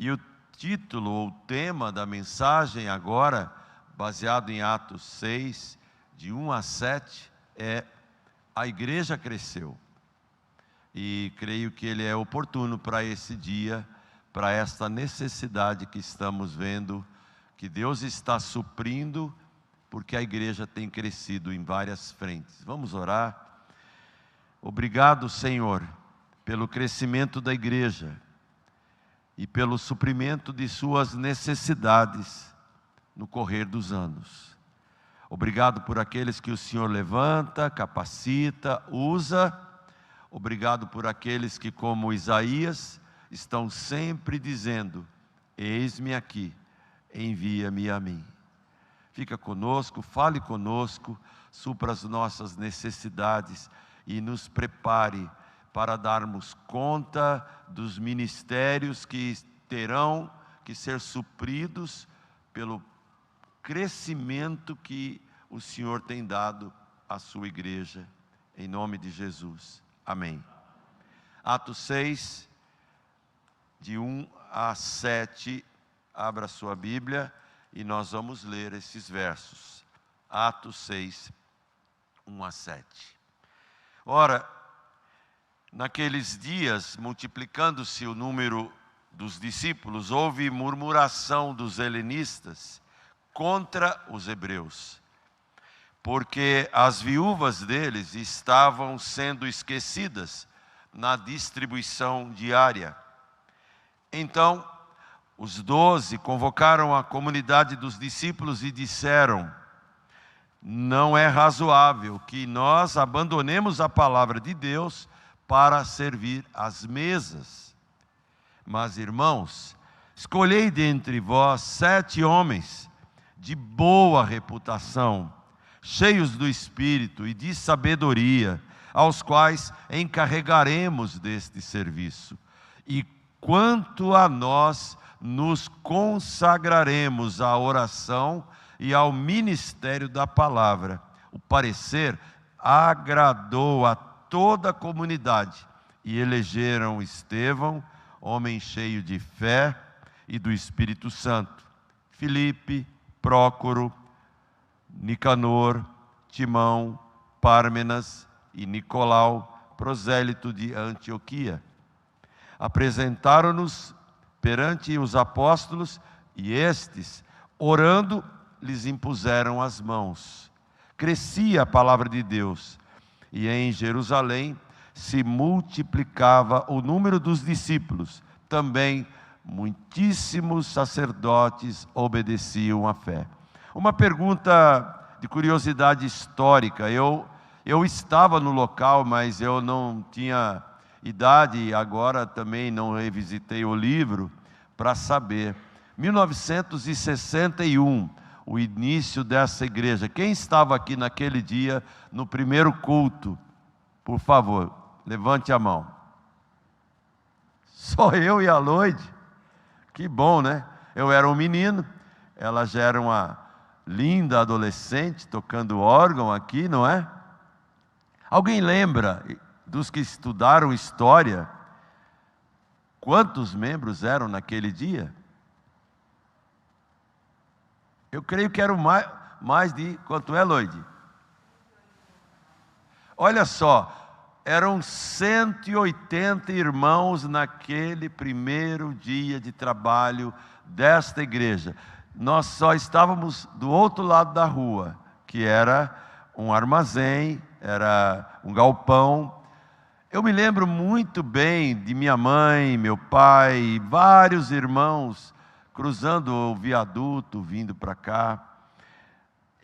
E o título ou tema da mensagem agora, baseado em Atos 6, de 1 a 7, é A Igreja Cresceu. E creio que ele é oportuno para esse dia, para esta necessidade que estamos vendo, que Deus está suprindo, porque a igreja tem crescido em várias frentes. Vamos orar? Obrigado, Senhor, pelo crescimento da igreja e pelo suprimento de suas necessidades no correr dos anos. Obrigado por aqueles que o Senhor levanta, capacita, usa. Obrigado por aqueles que, como Isaías, estão sempre dizendo: eis-me aqui, envia-me a mim. Fica conosco, fale conosco, supra as nossas necessidades e nos prepare para darmos conta dos ministérios que terão que ser supridos pelo crescimento que o Senhor tem dado à sua igreja, em nome de Jesus. Amém. Atos 6, de 1 a 7, abra sua Bíblia e nós vamos ler esses versos. Atos 6, 1 a 7. Ora, naqueles dias, multiplicando-se o número dos discípulos, houve murmuração dos helenistas contra os hebreus, porque as viúvas deles estavam sendo esquecidas na distribuição diária. Então, os 12 convocaram a comunidade dos discípulos e disseram: não é razoável que nós abandonemos a palavra de Deus para servir às mesas. Mas, irmãos, escolhei dentre vós 7 homens de boa reputação, cheios do Espírito e de sabedoria, aos quais encarregaremos deste serviço. E quanto a nós, nos consagraremos à oração e ao ministério da palavra. O parecer agradou a toda a comunidade e elegeram Estevão, homem cheio de fé e do Espírito Santo, Filipe, Prócoro, Nicanor, Timão, Pármenas e Nicolau, prosélito de Antioquia. Apresentaram-nos perante os apóstolos e estes, orando, lhes impuseram as mãos. Crescia a palavra de Deus e em Jerusalém se multiplicava o número dos discípulos. Também muitíssimos sacerdotes obedeciam à fé. Uma pergunta de curiosidade histórica. Eu estava no local, mas eu não tinha idade e agora também não revisitei o livro para saber. 1961, o início dessa igreja. Quem estava aqui naquele dia, no primeiro culto? Por favor, levante a mão. Só eu e a Loide? Que bom, né? Eu era um menino, ela já era uma linda adolescente, tocando órgão aqui, não é? Alguém lembra, dos que estudaram história, quantos membros eram naquele dia? Eu creio que eram mais de... Quanto é, Loide? Olha só, eram 180 irmãos naquele primeiro dia de trabalho desta igreja. Nós só estávamos do outro lado da rua, que era um armazém, era um galpão. Eu me lembro muito bem de minha mãe, meu pai e vários irmãos cruzando o viaduto, vindo para cá.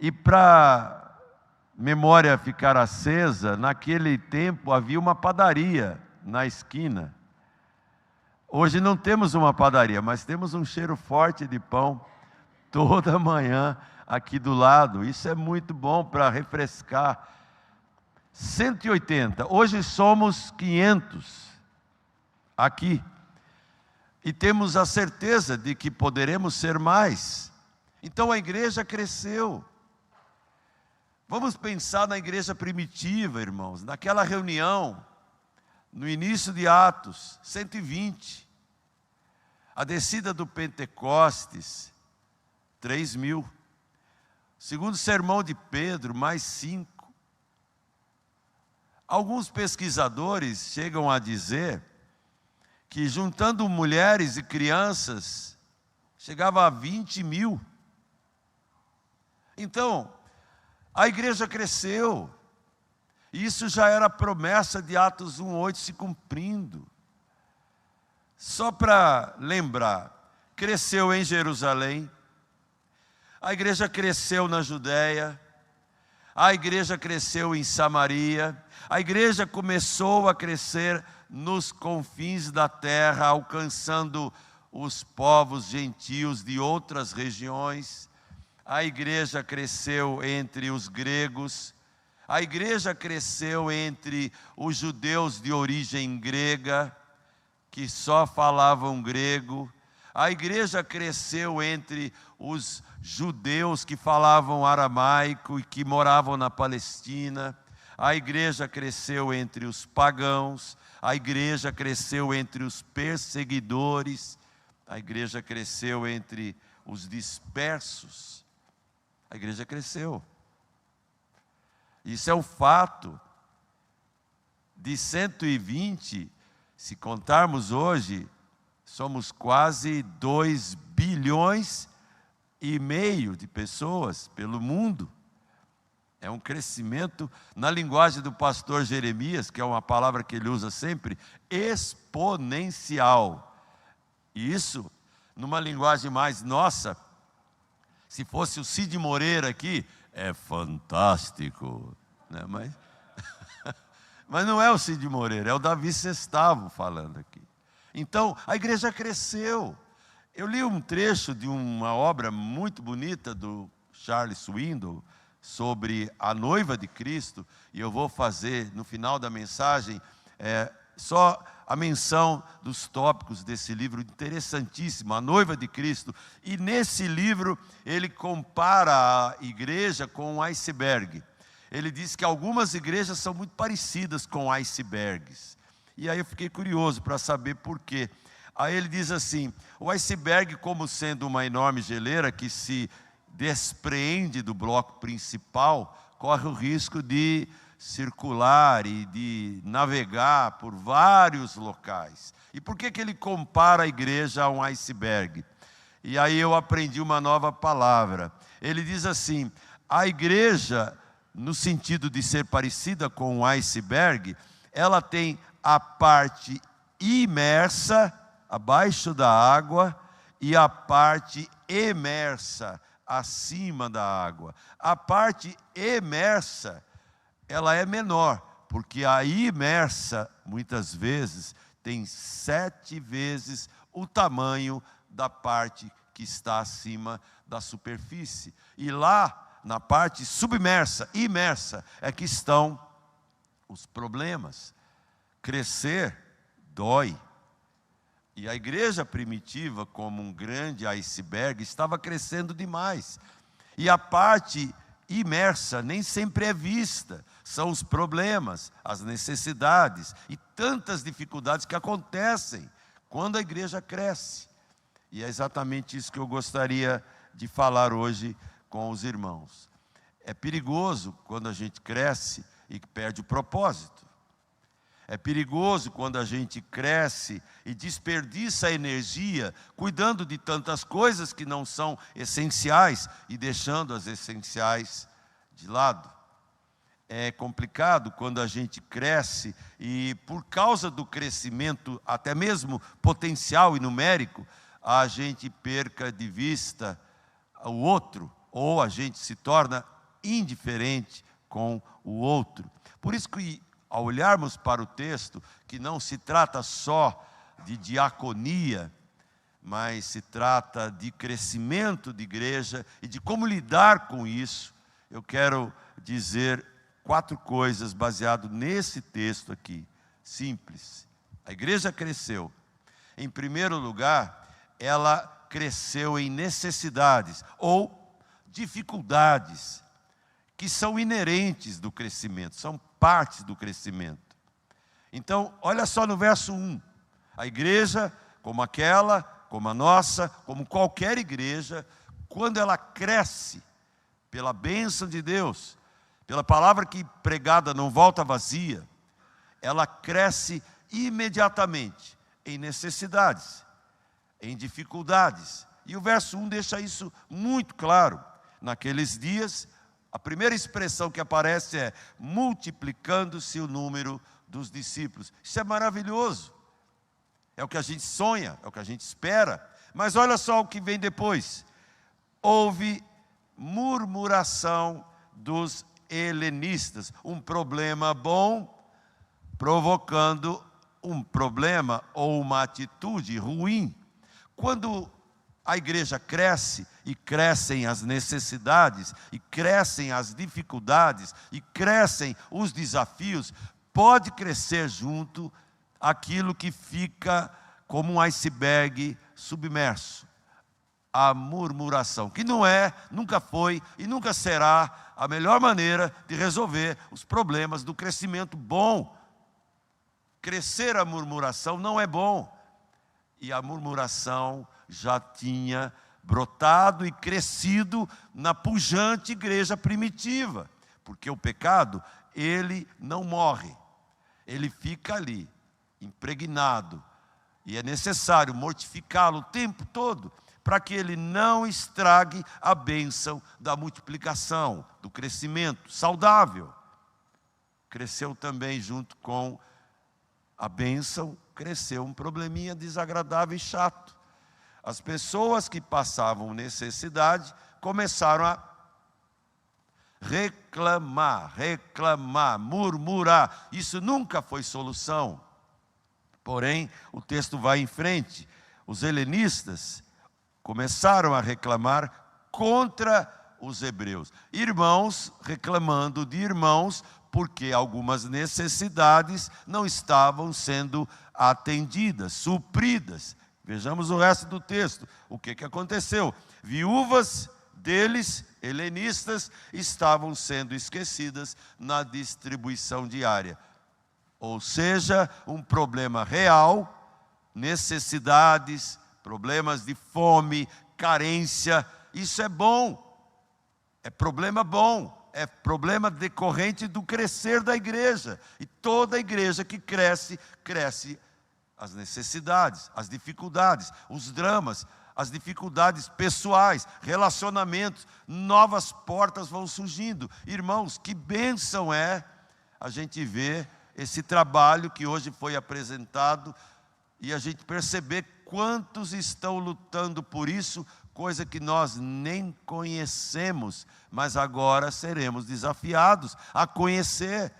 E para memória ficar acesa, naquele tempo havia uma padaria na esquina. Hoje não temos uma padaria, mas temos um cheiro forte de pão toda manhã aqui do lado. Isso é muito bom para refrescar. 180, hoje somos 500 aqui. E temos a certeza de que poderemos ser mais. Então a igreja cresceu. Vamos pensar na igreja primitiva, irmãos, naquela reunião, no início de Atos, 120. A descida do Pentecostes, 3.000. Segundo sermão de Pedro, mais 5. Alguns pesquisadores chegam a dizer que, juntando mulheres e crianças, chegava a 20.000. Então, a igreja cresceu. Isso já era a promessa de Atos 1:8 se cumprindo. Só para lembrar, cresceu em Jerusalém, a igreja cresceu na Judéia, a igreja cresceu em Samaria, a igreja começou a crescer nos confins da terra, alcançando os povos gentios de outras regiões. A igreja cresceu entre os gregos, a igreja cresceu entre os judeus de origem grega, que só falavam grego. A igreja cresceu entre os judeus que falavam aramaico e que moravam na Palestina. A igreja cresceu entre os pagãos. A igreja cresceu entre os perseguidores. A igreja cresceu entre os dispersos. A igreja cresceu. Isso é um fato. De 120, se contarmos hoje, somos quase 2,5 bilhões de pessoas pelo mundo. É um crescimento, na linguagem do pastor Jeremias, que é uma palavra que ele usa sempre, exponencial. E isso, numa linguagem mais nossa, se fosse o Cid Moreira aqui, é fantástico, né? Mas não é o Cid Moreira, é o Davi Sestavo falando aqui. Então, a igreja cresceu. Eu li um trecho de uma obra muito bonita do Charles Swindoll sobre a noiva de Cristo, e eu vou fazer, no final da mensagem, só a menção dos tópicos desse livro interessantíssimo, A Noiva de Cristo. E nesse livro ele compara a igreja com um iceberg. Ele diz que algumas igrejas são muito parecidas com icebergs. E aí eu fiquei curioso para saber por quê. Aí ele diz assim: o iceberg, como sendo uma enorme geleira que se despreende do bloco principal, corre o risco de circular e de navegar por vários locais. E por que ele compara a igreja a um iceberg? E aí eu aprendi uma nova palavra. Ele diz assim: a igreja, no sentido de ser parecida com um iceberg, ela tem a parte imersa, abaixo da água, e a parte emersa, acima da água. A parte emersa, ela é menor, porque a imersa, muitas vezes, tem 7 vezes o tamanho da parte que está acima da superfície. E lá, na parte submersa, imersa, é que estão os problemas. Crescer dói. E a igreja primitiva, como um grande iceberg, estava crescendo demais. E a parte imersa nem sempre é vista. São os problemas, as necessidades e tantas dificuldades que acontecem quando a igreja cresce. E é exatamente isso que eu gostaria de falar hoje com os irmãos. É perigoso quando a gente cresce e perde o propósito. É perigoso quando a gente cresce e desperdiça energia cuidando de tantas coisas que não são essenciais e deixando as essenciais de lado. É complicado quando a gente cresce e, por causa do crescimento, até mesmo potencial e numérico, a gente perca de vista o outro, ou a gente se torna indiferente com o outro. Por isso que, ao olharmos para o texto, que não se trata só de diaconia, mas se trata de crescimento de igreja e de como lidar com isso, eu quero dizer 4 coisas baseado nesse texto aqui, simples. A igreja cresceu. Em primeiro lugar, ela cresceu em necessidades ou dificuldades que são inerentes do crescimento, são partes do crescimento. Então, olha só no verso 1. A igreja, como aquela, como a nossa, como qualquer igreja, quando ela cresce pela bênção de Deus, pela palavra que pregada não volta vazia, ela cresce imediatamente em necessidades, em dificuldades. E o verso 1 deixa isso muito claro. Naqueles dias, a primeira expressão que aparece é multiplicando-se o número dos discípulos. Isso é maravilhoso. É o que a gente sonha, é o que a gente espera. Mas olha só o que vem depois. Houve murmuração dos helenistas. Um problema bom provocando um problema ou uma atitude ruim. Quando a igreja cresce, e crescem as necessidades, e crescem as dificuldades, e crescem os desafios, pode crescer junto aquilo que fica como um iceberg submerso. A murmuração, que não é, nunca foi e nunca será a melhor maneira de resolver os problemas do crescimento bom. Crescer a murmuração não é bom. E a murmuração já tinha brotado e crescido na pujante igreja primitiva. Porque o pecado, ele não morre. Ele fica ali, impregnado. E é necessário mortificá-lo o tempo todo, para que ele não estrague a bênção da multiplicação, do crescimento saudável. Cresceu também junto com a bênção, cresceu um probleminha desagradável e chato. As pessoas que passavam necessidade começaram a reclamar, murmurar. Isso nunca foi solução. Porém, o texto vai em frente. Os helenistas começaram a reclamar contra os hebreus. Irmãos reclamando de irmãos, porque algumas necessidades não estavam sendo atendidas, supridas. Vejamos o resto do texto. O que aconteceu? Viúvas deles, helenistas, estavam sendo esquecidas na distribuição diária. Ou seja, um problema real, necessidades, problemas de fome, carência. Isso é bom, é problema bom. É problema decorrente do crescer da igreja. E toda igreja que cresce, cresce as necessidades, as dificuldades, os dramas, as dificuldades pessoais, relacionamentos, novas portas vão surgindo. Irmãos, que bênção é a gente ver esse trabalho que hoje foi apresentado e a gente perceber quantos estão lutando por isso, coisa que nós nem conhecemos, mas agora seremos desafiados a conhecer.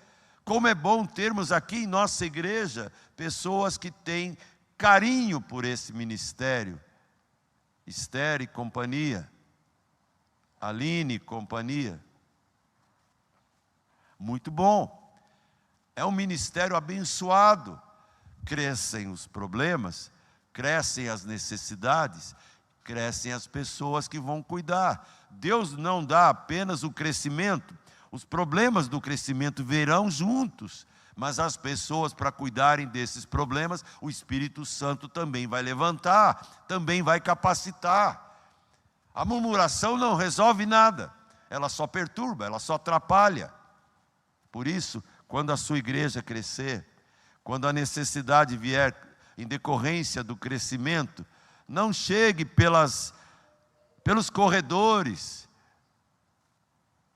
Como é bom termos aqui em nossa igreja pessoas que têm carinho por esse ministério. Esther e companhia, Aline e companhia. Muito bom. É um ministério abençoado. Crescem os problemas, crescem as necessidades, crescem as pessoas que vão cuidar. Deus não dá apenas o crescimento, os problemas do crescimento virão juntos, mas as pessoas para cuidarem desses problemas, o Espírito Santo também vai levantar, também vai capacitar. A murmuração não resolve nada, ela só perturba, ela só atrapalha. Por isso, quando a sua igreja crescer, quando a necessidade vier em decorrência do crescimento, não chegue pelos corredores,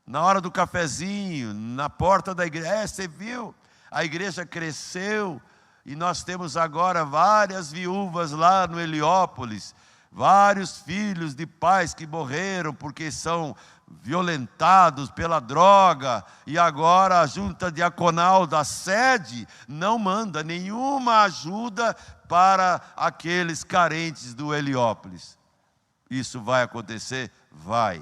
na hora do cafezinho, na porta da igreja. Você viu? A igreja cresceu e nós temos agora várias viúvas lá no Heliópolis, vários filhos de pais que morreram porque são violentados pela droga, e agora a junta diaconal da sede não manda nenhuma ajuda para aqueles carentes do Heliópolis. Isso vai acontecer? Vai.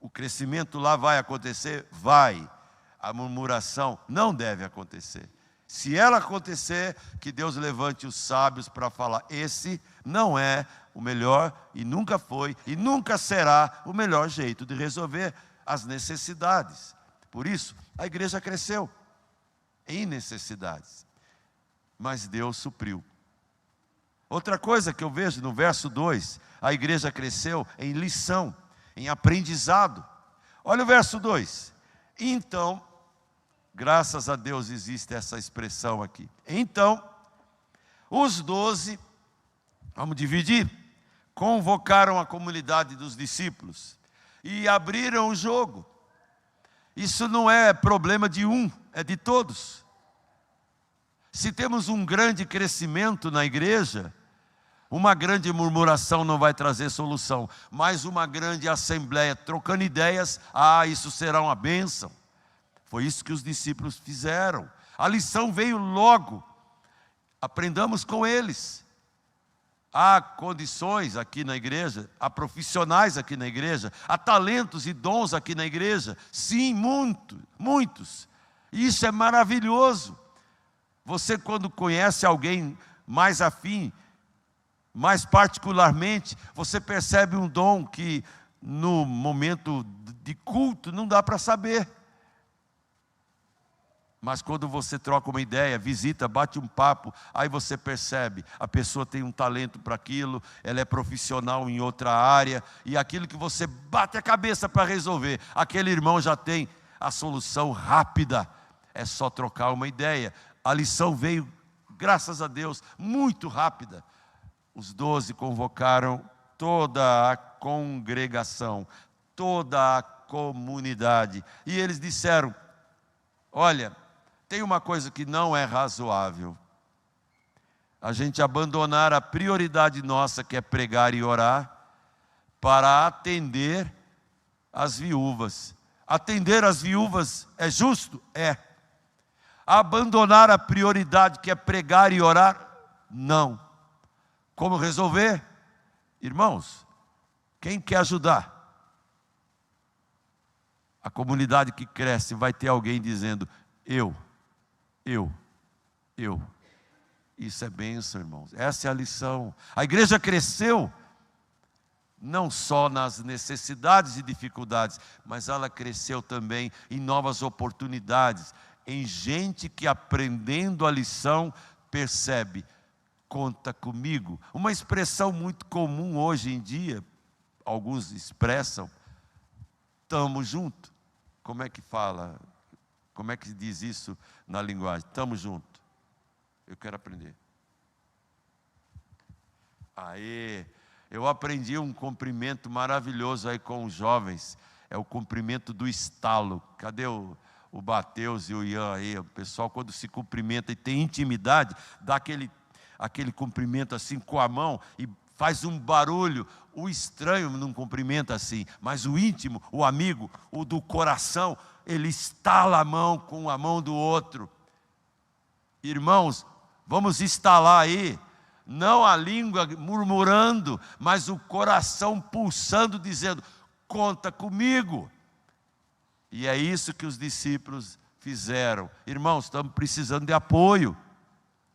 O crescimento lá vai acontecer? Vai. A murmuração não deve acontecer. Se ela acontecer, que Deus levante os sábios para falar: esse não é o melhor, e nunca foi, e nunca será o melhor jeito de resolver as necessidades. Por isso, a igreja cresceu em necessidades, mas Deus supriu. Outra coisa que eu vejo no verso 2, a igreja cresceu em lição, em aprendizado. Olha o verso 2. Então, graças a Deus existe essa expressão aqui. Então, os 12, vamos dividir, convocaram a comunidade dos discípulos e abriram o jogo. Isso não é problema de um, é de todos. Se temos um grande crescimento na igreja, uma grande murmuração não vai trazer solução, mas uma grande assembleia trocando ideias, isso será uma bênção. Foi isso que os discípulos fizeram. A lição veio logo. Aprendamos com eles. Há condições aqui na igreja, há profissionais aqui na igreja, há talentos e dons aqui na igreja. Sim, muitos. Isso é maravilhoso. Você, quando conhece alguém mais afim, mais particularmente, você percebe um dom que no momento de culto não dá para saber. Mas quando você troca uma ideia, visita, bate um papo, aí você percebe, a pessoa tem um talento para aquilo, ela é profissional em outra área, e aquilo que você bate a cabeça para resolver, aquele irmão já tem a solução rápida, é só trocar uma ideia. A lição veio, graças a Deus, muito rápida. Os 12 convocaram toda a congregação, toda a comunidade, e eles disseram: olha, tem uma coisa que não é razoável, a gente abandonar a prioridade nossa, que é pregar e orar, para atender as viúvas. Atender as viúvas é justo? É. Abandonar a prioridade, que é pregar e orar? Não. Como resolver? Irmãos, quem quer ajudar? A comunidade que cresce vai ter alguém dizendo: eu. Isso é bênção, irmãos. Essa é a lição. A igreja cresceu não só nas necessidades e dificuldades, mas ela cresceu também em novas oportunidades, em gente que, aprendendo a lição, percebe: conta comigo. Uma expressão muito comum hoje em dia, alguns expressam: tamo junto. Como é que fala? Como é que diz isso na linguagem? Tamo junto. Eu quero aprender. Eu aprendi um cumprimento maravilhoso aí com os jovens. É o cumprimento do estalo. Cadê o Bateus e o Ian aí? O pessoal, quando se cumprimenta e tem intimidade, dá aquele cumprimento assim com a mão e faz um barulho. O estranho não cumprimenta assim, mas o íntimo, o amigo, o do coração, ele estala a mão com a mão do outro. Irmãos, vamos estalar aí, não a língua murmurando, mas o coração pulsando, dizendo: conta comigo. E é isso que os discípulos fizeram. Irmãos, estamos precisando de apoio.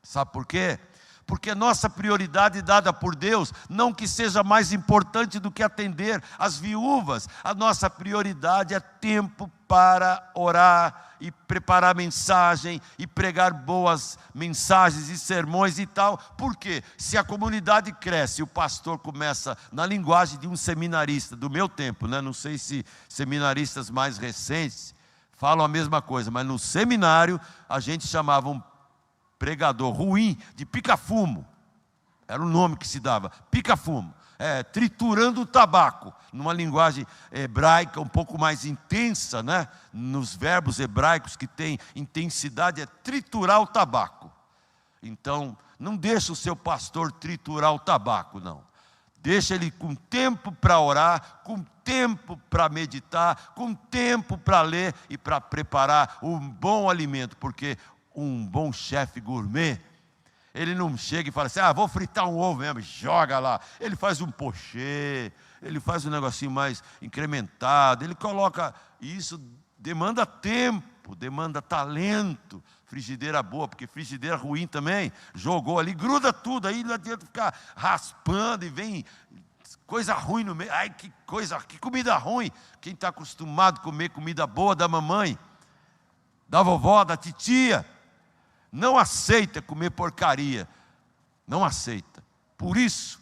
Sabe por quê? Porque nossa prioridade dada por Deus, não que seja mais importante do que atender as viúvas, a nossa prioridade é tempo para orar e preparar mensagem e pregar boas mensagens e sermões e tal. Por quê? Se a comunidade cresce, o pastor começa, na linguagem de um seminarista do meu tempo, né? Não sei se seminaristas mais recentes falam a mesma coisa, mas no seminário a gente chamava um pregador ruim de pica-fumo. Era o nome que se dava, pica-fumo. Triturando o tabaco, numa linguagem hebraica um pouco mais intensa, né? Nos verbos hebraicos que tem intensidade, é triturar o tabaco. Então, não deixa o seu pastor triturar o tabaco, não. Deixa ele com tempo para orar, com tempo para meditar, com tempo para ler e para preparar um bom alimento, porque um bom chefe gourmet, ele não chega e fala assim: vou fritar um ovo mesmo, joga lá. Ele faz um pochê, ele faz um negocinho mais incrementado, ele coloca, e isso demanda tempo, demanda talento. Frigideira boa, porque frigideira ruim também, jogou ali, gruda tudo, aí não adianta ficar raspando e vem coisa ruim no meio. Ai, que comida ruim. Quem está acostumado a comer comida boa da mamãe, da vovó, da titia, não aceita comer porcaria. Não aceita. Por isso,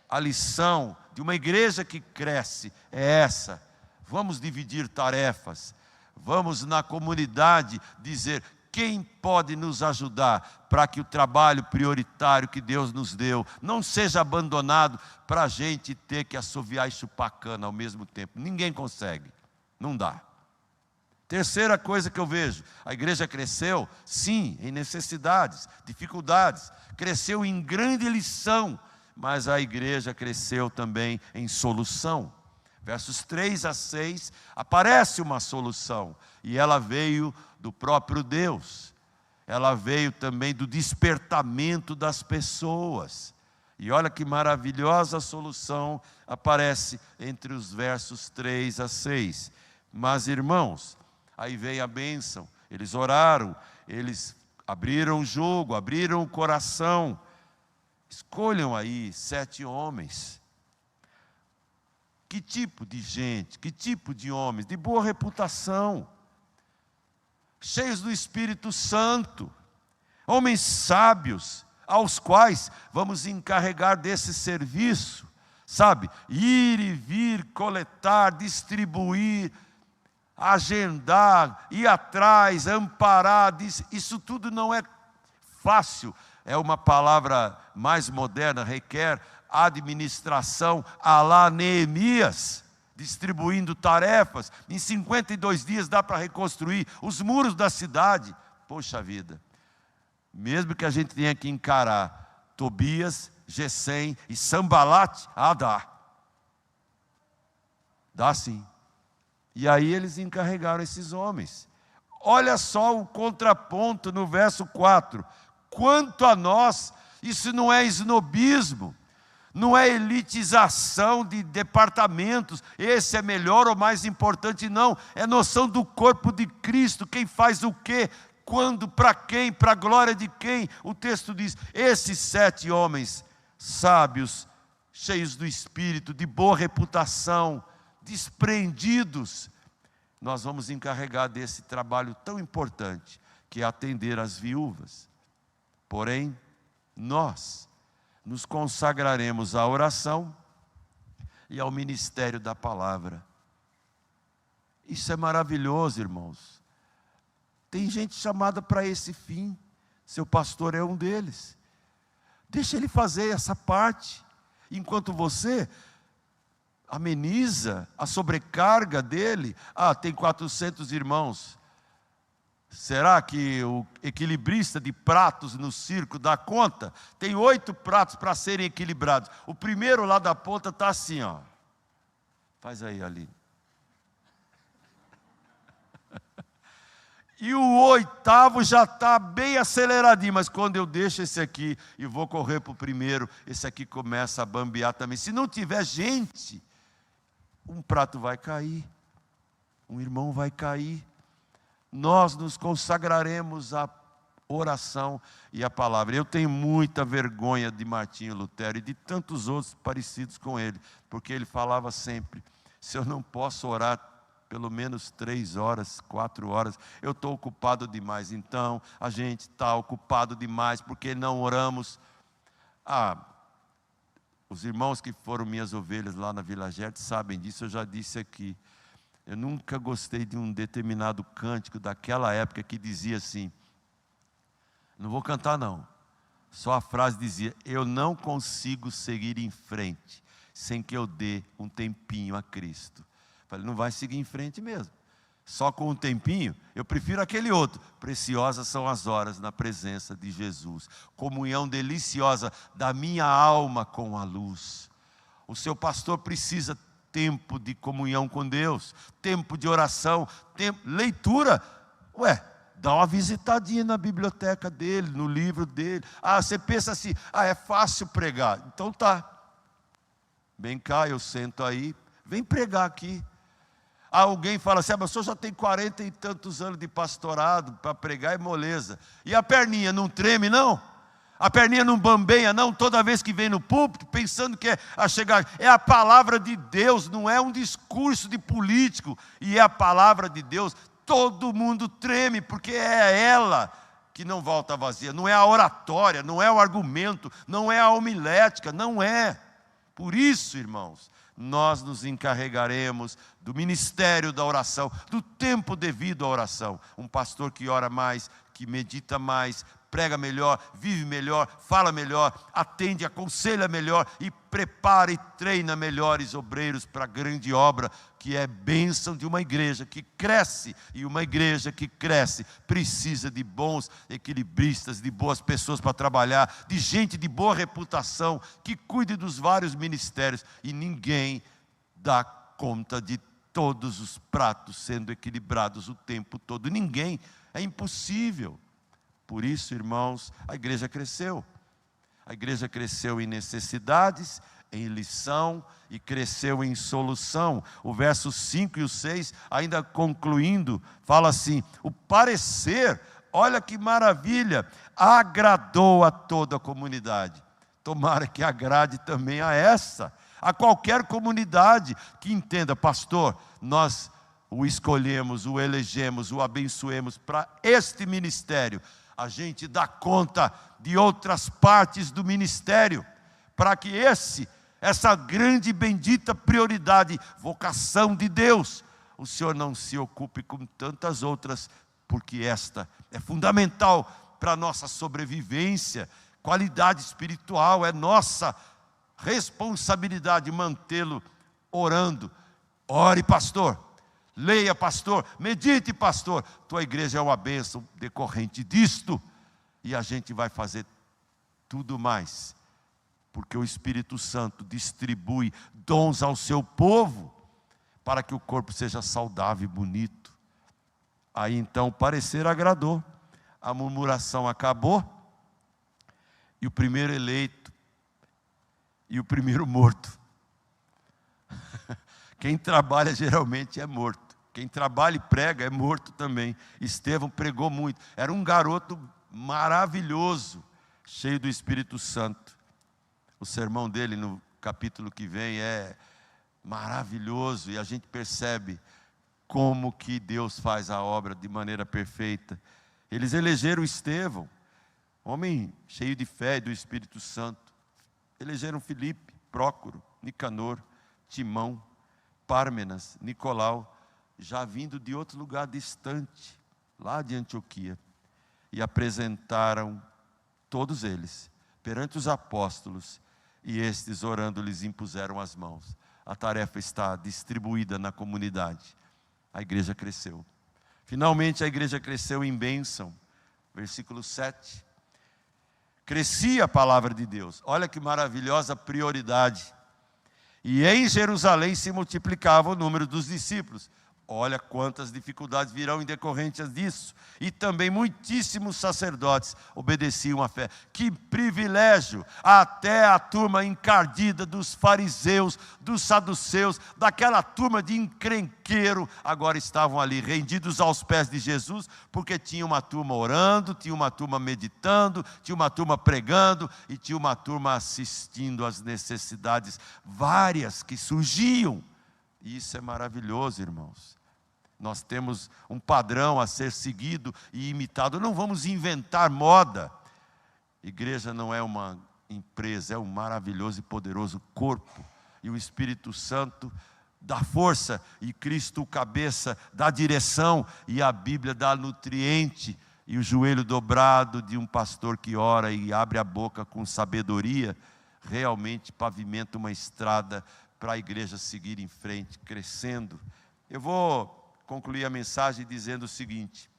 a lição de uma igreja que cresce é essa: vamos dividir tarefas, vamos na comunidade dizer quem pode nos ajudar para que o trabalho prioritário que Deus nos deu não seja abandonado para a gente ter que assoviar e chupar cana ao mesmo tempo. Ninguém consegue, não dá. Terceira coisa que eu vejo: a igreja cresceu, sim, em necessidades, dificuldades, cresceu em grande lição, mas a igreja cresceu também em solução. Versos 3 a 6, aparece uma solução, e ela veio do próprio Deus, ela veio também do despertamento das pessoas. E olha que maravilhosa solução aparece entre os versos 3 a 6. Mas irmãos, aí vem a bênção, eles oraram, eles abriram o jogo, abriram o coração. Escolham aí 7 homens. Que tipo de gente, que tipo de homens? De boa reputação, cheios do Espírito Santo, homens sábios, aos quais vamos encarregar desse serviço, sabe? Ir e vir, coletar, distribuir, agendar, ir atrás, amparar. Isso tudo não é fácil, é uma palavra mais moderna, requer administração à la Neemias, distribuindo tarefas. Em 52 dias dá para reconstruir os muros da cidade. Poxa vida, mesmo que a gente tenha que encarar Tobias, Gesem e Sambalate, dá sim. E aí eles encarregaram esses homens. Olha só o contraponto no verso 4. Quanto a nós, isso não é esnobismo, não é elitização de departamentos, esse é melhor ou mais importante, não. É noção do corpo de Cristo, quem faz o quê, quando, para quem, para a glória de quem. O texto diz, esses 7 homens sábios, cheios do Espírito, de boa reputação, desprendidos, nós vamos encarregar desse trabalho tão importante, que é atender as viúvas. Porém, nós nos consagraremos à oração e ao ministério da palavra. Isso é maravilhoso, irmãos. Tem gente chamada para esse fim, seu pastor é um deles. Deixa ele fazer essa parte, enquanto você ameniza a sobrecarga dele. Tem 400 irmãos. Será que o equilibrista de pratos no circo dá conta? Tem 8 pratos para serem equilibrados. O primeiro lá da ponta está assim, ó. Faz aí, ali. E o 8º já está bem aceleradinho, mas quando eu deixo esse aqui e vou correr para o primeiro, esse aqui começa a bambear também. Se não tiver gente, um prato vai cair, um irmão vai cair. Nós nos consagraremos à oração e à palavra. Eu tenho muita vergonha de Martinho Lutero e de tantos outros parecidos com ele, porque ele falava sempre, se eu não posso orar pelo menos 3 horas, 4 horas, eu estou ocupado demais. Então, a gente está ocupado demais, porque não oramos. Os irmãos que foram minhas ovelhas lá na Vila Gerte sabem disso, eu já disse aqui. Eu nunca gostei de um determinado cântico daquela época que dizia assim, não vou cantar não, só a frase dizia, eu não consigo seguir em frente sem que eu dê um tempinho a Cristo. Falei, não vai seguir em frente mesmo, só com um tempinho, eu prefiro aquele outro. Preciosas são as horas na presença de Jesus, comunhão deliciosa da minha alma com a luz. O seu pastor precisa tempo de comunhão com Deus, tempo de oração, leitura. Dá uma visitadinha na biblioteca dele, no livro dele. Você pensa assim, é fácil pregar. Então tá, vem cá, eu sento aí, vem pregar aqui. Alguém fala assim, mas o senhor já tem 40 e tantos anos de pastorado, para pregar é moleza. E a perninha não treme não? A perninha não bambeia não, toda vez que vem no púlpito, pensando que é a palavra de Deus, não é um discurso de político, e é a palavra de Deus. Todo mundo treme, porque é ela que não volta vazia, não é a oratória, não é o argumento, não é a homilética, não é. Por isso, irmãos, nós nos encarregaremos do ministério da oração, do tempo devido à oração. Um pastor que ora mais, que medita mais, prega melhor, vive melhor, fala melhor, atende, aconselha melhor e prepara e treina melhores obreiros para a grande obra, que é bênção de uma igreja que cresce. E uma igreja que cresce precisa de bons equilibristas, de boas pessoas para trabalhar, de gente de boa reputação, que cuide dos vários ministérios. E ninguém dá conta de todos os pratos sendo equilibrados o tempo todo. Ninguém, é impossível. Por isso, irmãos, a igreja cresceu. A igreja cresceu em necessidades, em lição e cresceu em solução. O verso 5 e o 6, ainda concluindo, fala assim: o parecer, olha que maravilha, agradou a toda a comunidade. Tomara que agrade também a essa, a qualquer comunidade que entenda, pastor, nós o escolhemos, o elegemos, o abençoemos para este ministério. A gente dá conta de outras partes do ministério, para que essa grande e bendita prioridade, vocação de Deus, o Senhor não se ocupe com tantas outras, porque esta é fundamental para a nossa sobrevivência, qualidade espiritual, é nossa responsabilidade mantê-lo orando. Ore, pastor. Leia, pastor, medite, pastor. Tua igreja é uma bênção decorrente disto. E a gente vai fazer tudo mais, porque o Espírito Santo distribui dons ao seu povo, para que o corpo seja saudável e bonito. Aí então o parecer agradou, a murmuração acabou, e o primeiro eleito, e o primeiro morto. Quem trabalha geralmente é morto. Quem trabalha e prega é morto também. Estevão pregou muito. Era um garoto maravilhoso, cheio do Espírito Santo. O sermão dele no capítulo que vem é maravilhoso. E a gente percebe como que Deus faz a obra de maneira perfeita. Eles elegeram Estevão, homem cheio de fé e do Espírito Santo. Elegeram Filipe, Prócoro, Nicanor, Timão, Pármenas, Nicolau, já vindo de outro lugar distante, lá de Antioquia, e apresentaram todos eles perante os apóstolos, e estes, orando, lhes impuseram as mãos. A tarefa está distribuída na comunidade. A igreja cresceu. Finalmente a igreja cresceu em bênção. Versículo 7. Crescia a palavra de Deus. Olha que maravilhosa prioridade. E em Jerusalém se multiplicava o número dos discípulos. Olha quantas dificuldades virão em decorrência disso. E também muitíssimos sacerdotes obedeciam à fé. Que privilégio! Até a turma encardida dos fariseus, dos saduceus, daquela turma de encrenqueiro, agora estavam ali rendidos aos pés de Jesus, porque tinha uma turma orando, tinha uma turma meditando, tinha uma turma pregando e tinha uma turma assistindo às necessidades várias que surgiam. E isso é maravilhoso, irmãos. Nós temos um padrão a ser seguido e imitado. Não vamos inventar moda. Igreja não é uma empresa, é um maravilhoso e poderoso corpo. E o Espírito Santo dá força, e Cristo, o cabeça, dá direção, e a Bíblia dá nutriente. E o joelho dobrado de um pastor que ora e abre a boca com sabedoria, realmente pavimenta uma estrada para a igreja seguir em frente, crescendo. Eu vou concluir a mensagem dizendo o seguinte: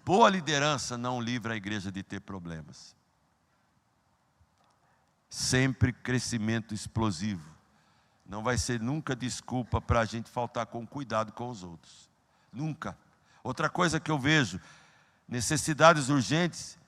boa liderança não livra a igreja de ter problemas. Sempre crescimento explosivo. Não vai ser nunca desculpa para a gente faltar com cuidado com os outros. Nunca. Outra coisa que eu vejo, necessidades urgentes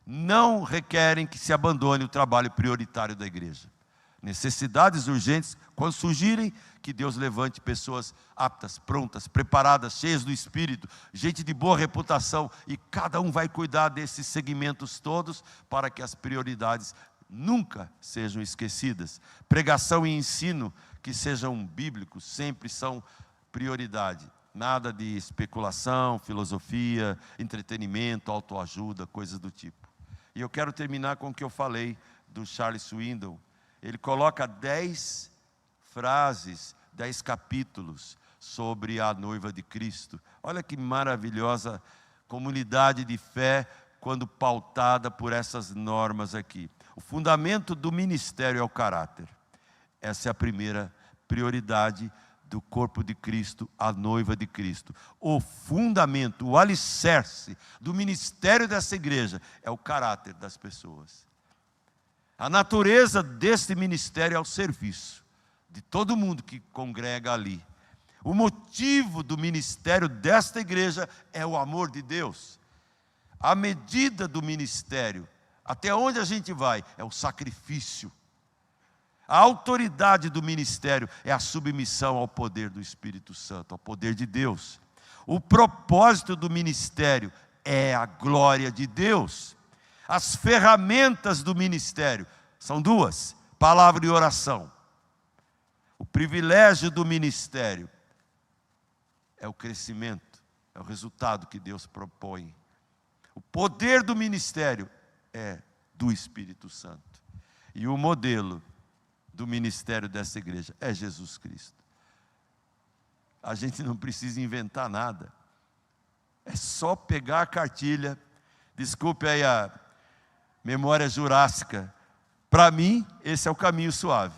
não requerem que se abandone o trabalho prioritário da igreja. Necessidades urgentes, quando surgirem, que Deus levante pessoas aptas, prontas, preparadas, cheias do Espírito, gente de boa reputação, e cada um vai cuidar desses segmentos todos, para que as prioridades nunca sejam esquecidas. Pregação e ensino que sejam bíblicos sempre são prioridade. Nada de especulação, filosofia, entretenimento, autoajuda, coisas do tipo. E eu quero terminar com o que eu falei do Charles Swindoll. Ele coloca 10 frases, 10 capítulos sobre a noiva de Cristo. Olha que maravilhosa comunidade de fé quando pautada por essas normas aqui. O fundamento do ministério é o caráter. Essa é a primeira prioridade do corpo de Cristo, a noiva de Cristo. O fundamento, o alicerce do ministério dessa igreja é o caráter das pessoas. A natureza desse ministério é o serviço de todo mundo que congrega ali. O motivo do ministério desta igreja é o amor de Deus. A medida do ministério, até onde a gente vai, é o sacrifício. A autoridade do ministério é a submissão ao poder do Espírito Santo, ao poder de Deus. O propósito do ministério é a glória de Deus. As ferramentas do ministério são duas: palavra e oração. O privilégio do ministério é o crescimento, é o resultado que Deus propõe. O poder do ministério é do Espírito Santo. E o modelo do ministério dessa igreja é Jesus Cristo. A gente não precisa inventar nada. É só pegar a cartilha. Desculpe aí a memória jurássica. Para mim, esse é o caminho suave.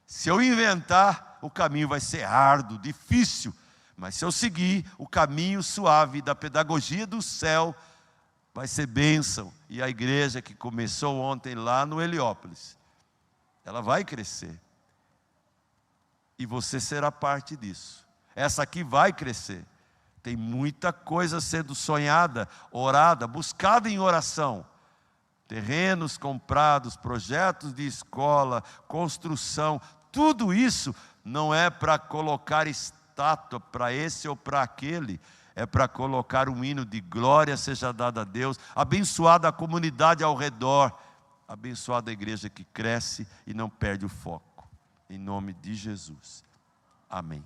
Se eu inventar, o caminho vai ser árduo, difícil. Mas se eu seguir o caminho suave da pedagogia do céu, vai ser bênção. E a igreja que começou ontem lá no Heliópolis, ela vai crescer. E você será parte disso. Essa aqui vai crescer. Tem muita coisa sendo sonhada, orada, buscada em oração. Terrenos comprados, projetos de escola, construção. Tudo isso não é para colocar estátua para esse ou para aquele. É para colocar um hino de glória seja dada a Deus. Abençoada a comunidade ao redor. Abençoada a igreja que cresce e não perde o foco. Em nome de Jesus. Amém.